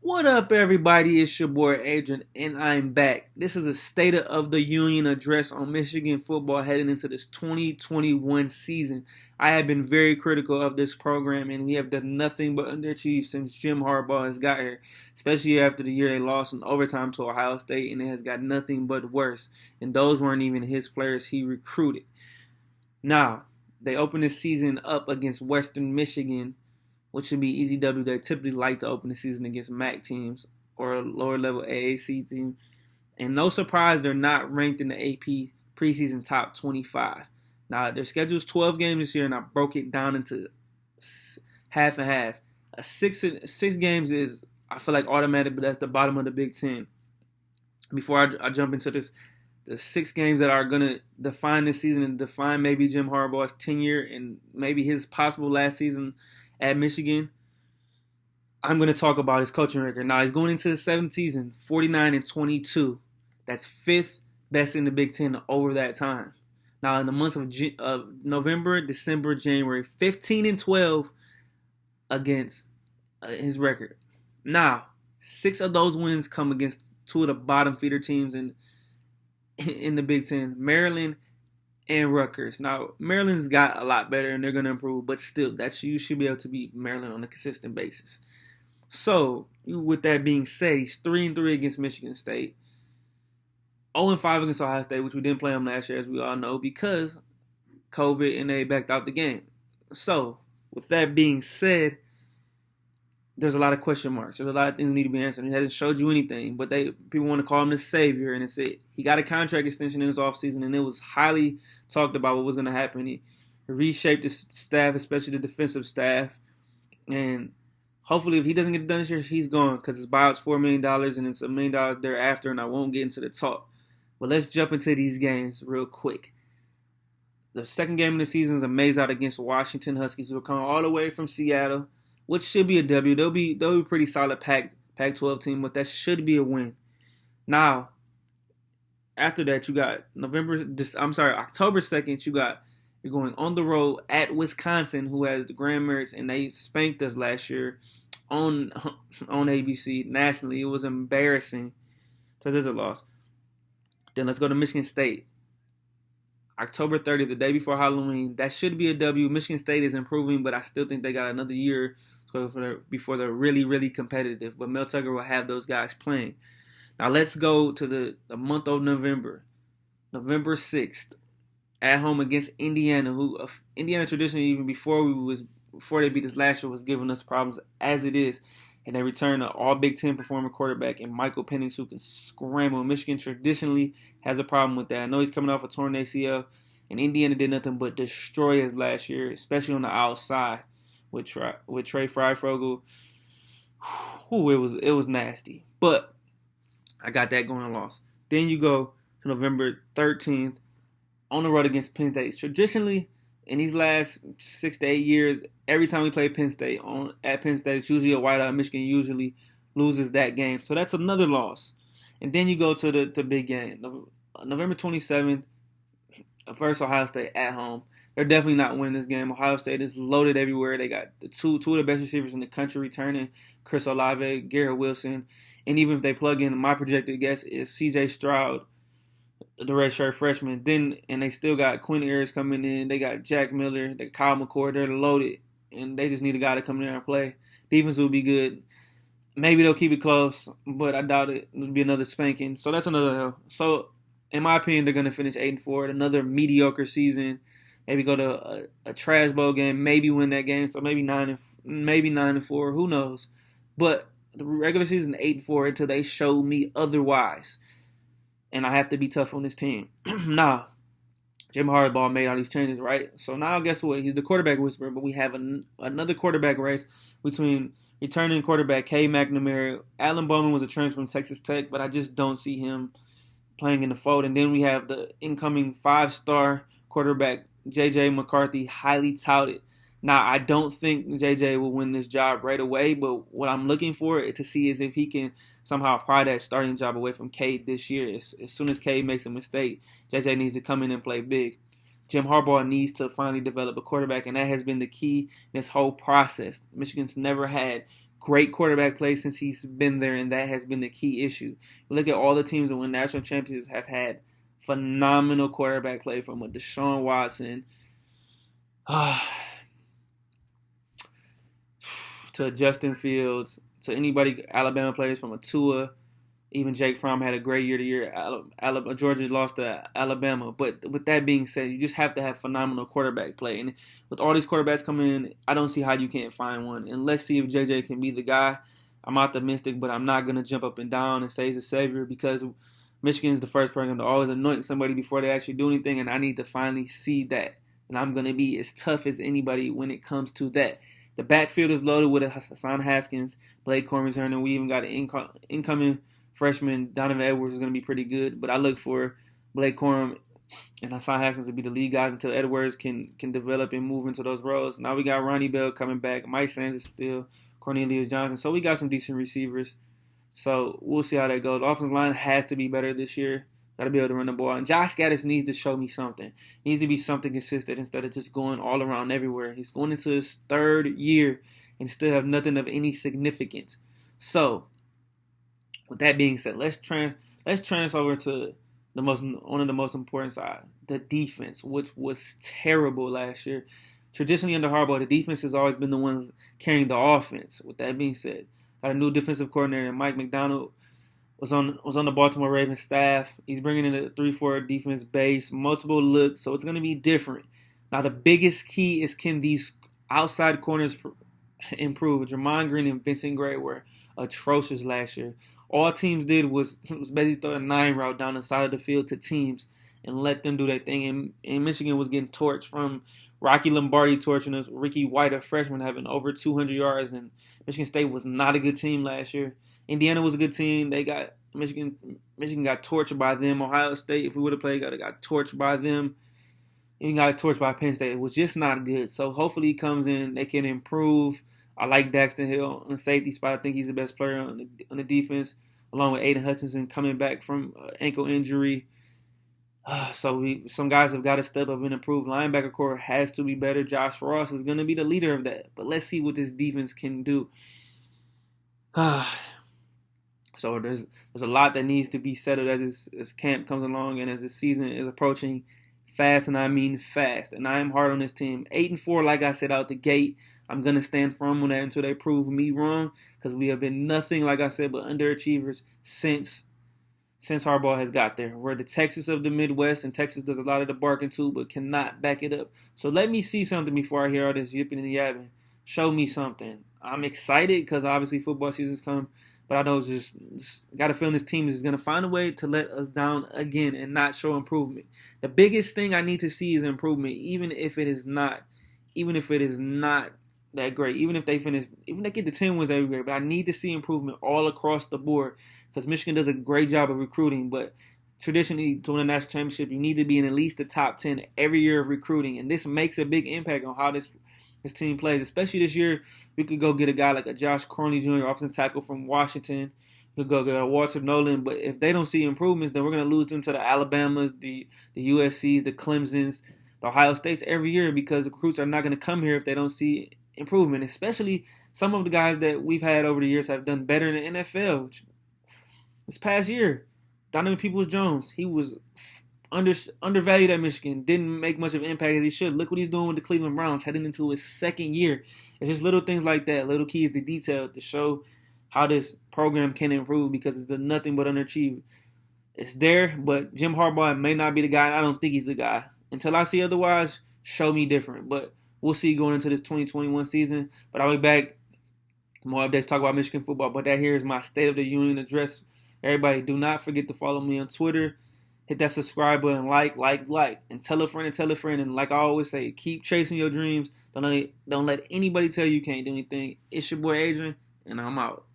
What up, everybody? It's your boy Adrian, and I'm back. This is a State of the Union address on Michigan football heading into this 2021 season. I have been very critical of this program, and we have done nothing but underachieve since Jim Harbaugh has got here, especially after the year they lost in overtime to Ohio State, and it has got nothing but worse. And those weren't even his players he recruited. Now, they opened the season up against Western Michigan, which should be easy W. They typically like to open the season against MAC teams or a lower level AAC team. And no surprise, they're not ranked in the AP preseason top 25. Now, their schedule is 12 games this year, and I broke it down into half and half. Six games is, I feel like, automatic, but that's the bottom of the Big Ten. Before I jump into this, the 6 games that are going to define this season and define maybe Jim Harbaugh's tenure and maybe his possible last season at Michigan, I'm going to talk about his coaching record. Now, he's going into the 7th season, 49-22. That's 5th best in the Big Ten over that time. Now, in the months of November, December, January, 15-12 against his record. Now, 6 of those wins come against 2 of the bottom feeder teams in the Big Ten, Maryland and Rutgers. Now, Maryland's got a lot better and they're going to improve, but still, you should be able to beat Maryland on a consistent basis. So, with that being said, he's 3-3 against Michigan State, 0-5 against Ohio State, which we didn't play them last year, as we all know, because COVID and they backed out the game. So, with that being said, there's a lot of question marks. There's a lot of things that need to be answered. He hasn't showed you anything, but people want to call him the savior, and it's it. He got a contract extension in his offseason, and it was highly talked about what was going to happen. He reshaped his staff, especially the defensive staff, and hopefully if he doesn't get it done this year, he's gone because his buyout's $4 million, and it's $1 million thereafter, and I won't get into the talk. But let's jump into these games real quick. The second game of the season is a maze-out against Washington Huskies, who are coming all the way from Seattle, which should be a W. They'll be pretty solid Pac-12 team, but that should be a win. Now, after that, you got October 2nd, you're going on the road at Wisconsin, who has the Grand Merits, and they spanked us last year on ABC nationally. It was embarrassing. So there's a loss. Then let's go to Michigan State. October 30th, the day before Halloween. That should be a W. Michigan State is improving, but I still think they got another year before they're really, really competitive. But Mel Tucker will have those guys playing. Now let's go to the month of November. November 6th, at home against Indiana, who Indiana traditionally, even before they beat us last year, was giving us problems as it is. And they return an all Big Ten performer quarterback and Michael Penix, who can scramble. Michigan traditionally has a problem with that. I know he's coming off a torn ACL, and Indiana did nothing but destroy us last year, especially on the outside with Trey Freifrogel. It was nasty. But I got that going and lost. Then you go to November 13th on the road against Penn State. Traditionally, in these last 6 to 8 years, every time we play Penn State at Penn State, it's usually a whiteout. Michigan usually loses that game. So that's another loss. And then you go to the big game. November 27th, versus Ohio State at home. They're definitely not winning this game. Ohio State is loaded everywhere. They got two of the best receivers in the country returning, Chris Olave, Garrett Wilson. And even if they plug in, my projected guess is CJ Stroud, the redshirt freshman. And they still got Quinn Ayers coming in. They got Jack Miller, they got Kyle McCord. They're loaded. And they just need a guy to come in there and play. Defense will be good. Maybe they'll keep it close, but I doubt it. It'll be another spanking. So that's another L. So, in my opinion, they're going to finish 8-4. Another mediocre season. Maybe go to a trash bowl game. Maybe win that game. So maybe 9-4. Who knows? But the regular season 8-4 until they show me otherwise. And I have to be tough on this team. Now, Jim Harbaugh made all these changes, right? So now guess what? He's the quarterback whisperer, but we have another quarterback race between returning quarterback Cade McNamara. Alan Bowman was a transfer from Texas Tech, but I just don't see him playing in the fold. And then we have the incoming 5-star quarterback J.J. McCarthy, highly touted. Now, I don't think J.J. will win this job right away, but what I'm looking for to see is if he can somehow pry that starting job away from Cade this year. As soon as Cade makes a mistake, J.J. needs to come in and play big. Jim Harbaugh needs to finally develop a quarterback, and that has been the key in this whole process. Michigan's never had great quarterback play since he's been there, and that has been the key issue. You look at all the teams that win national championships have had phenomenal quarterback play, from a Deshaun Watson to Justin Fields to anybody Alabama players, from a Tua. Even Jake Fromm had a great year to year. Georgia lost to Alabama. But with that being said, you just have to have phenomenal quarterback play. And with all these quarterbacks coming in, I don't see how you can't find one. And let's see if JJ can be the guy. I'm optimistic, but I'm not going to jump up and down and say he's a savior, because Michigan is the first program to always anoint somebody before they actually do anything. And I need to finally see that. And I'm going to be as tough as anybody when it comes to that. The backfield is loaded with Hassan Haskins, Blake Corum's and we even got an incoming freshman. Donovan Edwards is going to be pretty good, but I look for Blake Corum and Hassan Haskins to be the lead guys until Edwards can develop and move into those roles. Now we got Ronnie Bell coming back. Mike Sands is still, Cornelius Johnson. So we got some decent receivers. So we'll see how that goes. The offensive line has to be better this year. Got to be able to run the ball. And Josh Gaddis needs to show me something. He needs to be something consistent instead of just going all around everywhere. He's going into his third year and still have nothing of any significance. So, with that being said, let's trans over to one of the most important side, the defense, which was terrible last year. Traditionally under Harbaugh, the defense has always been the ones carrying the offense. With that being said, got a new defensive coordinator, Mike Macdonald. Was on the Baltimore Ravens staff. He's bringing in a 3-4 defense base, multiple looks, so it's going to be different. Now, the biggest key is, can these outside corners improve? Jamon Green and Vincent Gray were atrocious last year. All teams did was basically throw a 9 route down the side of the field to teams and let them do their thing. And Michigan was getting torched, from Rocky Lombardi torching us, Ricky White, a freshman, having over 200 yards, and Michigan State was not a good team last year. Indiana was a good team. They got Michigan got torched by them. Ohio State, if we would have played, got torched by them. Even got torched by Penn State. It was just not good. So hopefully he comes in, they can improve. I like Daxton Hill on the safety spot. I think he's the best player on the defense, along with Aiden Hutchinson coming back from ankle injury. Some guys have got to step up and improve. Linebacker core has to be better. Josh Ross is going to be the leader of that. But let's see what this defense can do. So there's a lot that needs to be settled as camp comes along and as the season is approaching fast, and I mean fast. And I am hard on this team. 8-4, like I said out the gate. I'm going to stand firm on that until they prove me wrong, because we have been nothing, like I said, but underachievers since Harbaugh has got there. We're the Texas of the Midwest, and Texas does a lot of the barking too, but cannot back it up. So let me see something before I hear all this yipping and yapping. Show me something. I'm excited because obviously football season's come. But I know just got a feeling this team is going to find a way to let us down again and not show improvement. The biggest thing I need to see is improvement, even if it is not that great. Even if they get the 10 wins every year, but I need to see improvement all across the board, because Michigan does a great job of recruiting. But traditionally, to win a national championship, you need to be in at least the top 10 every year of recruiting, and this makes a big impact on how this team plays. Especially this year, we could go get a guy like a Josh Cornley Jr., offensive tackle from Washington. We could go get a Walter Nolan. But if they don't see improvements, then we're going to lose them to the Alabamas, the USCs, the Clemsons, the Ohio States every year, because the recruits are not going to come here if they don't see improvement. Especially some of the guys that we've had over the years have done better in the NFL. This past year, Donovan Peoples-Jones, he was undervalued at Michigan, didn't make much of an impact as he should. Look what he's doing with the Cleveland Browns heading into his second year. It's just little things like that, little keys to detail to show how this program can improve, because it's nothing but underachieved. It's there, but Jim Harbaugh may not be the guy. I don't think he's the guy. Until I see otherwise, show me different. But we'll see going into this 2021 season. But I'll be back. More updates, talk about Michigan football. But that here is my State of the Union address. Everybody, do not forget to follow me on Twitter. Hit that subscribe button, like, and tell a friend. And like I always say, keep chasing your dreams. Don't let anybody tell you can't do anything. It's your boy Adrian, and I'm out.